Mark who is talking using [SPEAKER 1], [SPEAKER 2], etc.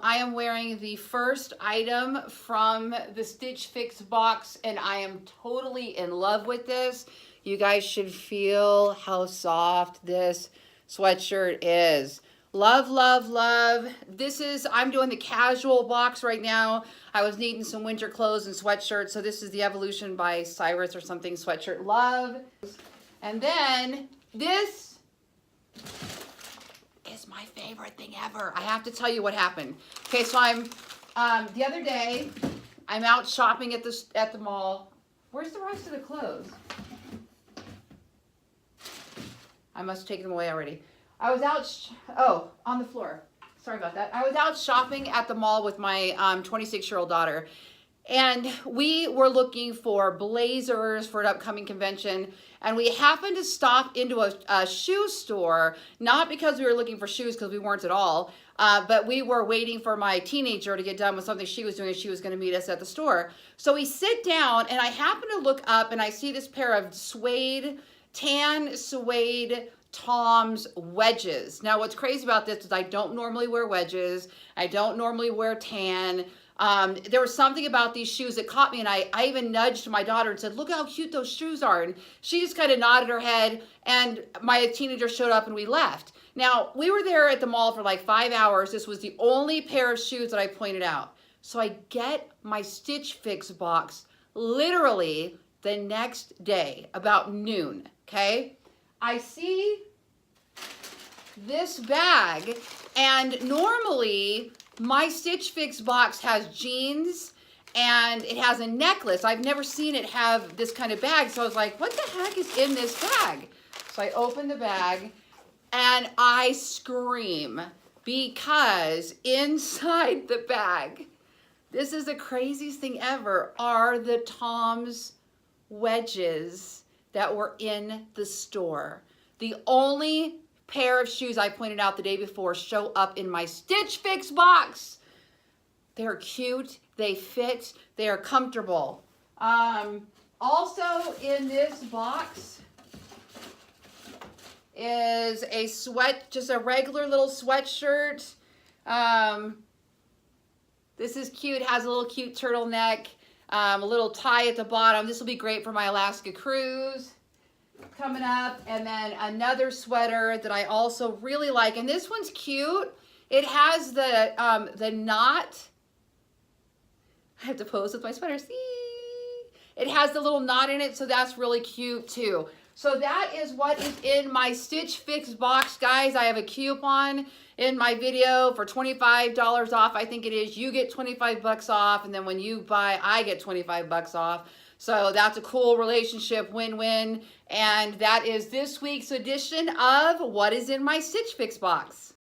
[SPEAKER 1] I am wearing the first item from the Stitchfix box, and I am totally in love with this. You guys should feel how soft this sweatshirt is. Love, love, love. I'm doing the casual box right now. I was needing some winter clothes and sweatshirts, so this is the Evolution by Cyrus or something sweatshirt. Love. And then this is my favorite thing ever. I have to tell you what happened. Okay, so the other day, I'm out shopping at the mall. Where's the rest of the clothes? I must take them away already. I was out, on the floor. Sorry about that. I was out shopping at the mall with my 26-year-old daughter. And we were looking for blazers for an upcoming convention. And we happened to stop into a shoe store, not because we were looking for shoes, because we weren't at all, but we were waiting for my teenager to get done with something she was doing, and she was going to meet us at the store. So we sit down, and I happen to look up, and I see this pair of tan suede Tom's wedges. Now, what's crazy about this is I don't normally wear wedges. I don't normally wear tan. There was something about these shoes that caught me, and I even nudged my daughter and said, look how cute those shoes are. And she just kind of nodded her head, and my teenager showed up and we left. Now, we were there at the mall for like 5 hours. This was the only pair of shoes that I pointed out. So I get my Stitchfix box literally the next day, about noon, okay? I see this bag, and normally my Stitchfix box has jeans and it has a necklace. I've never seen it have this kind of bag, so I was like, what the heck is in this bag? So I open the bag and I scream because inside the bag, this is the craziest thing ever, are the Tom's wedges that were in the store. The only pair of shoes I pointed out the day before show up in my Stitchfix box. They're cute, they fit, they are comfortable. Also in this box is just a regular little sweatshirt. This is cute, has a little cute turtleneck, a little tie at the bottom. This will be great for my Alaska cruise coming up. And then another sweater that I also really like, and this one's cute. It has the knot. I have to pose with my sweater. See? It has the little knot in it, so that's really cute too. So that is what is in my Stitchfix box, guys. I have a coupon in my video for $25 off. I think it is. You get 25 bucks off, and then when you buy, I get 25 bucks off. So that's a cool relationship, win-win. And that is this week's edition of What is in My Stitchfix Box.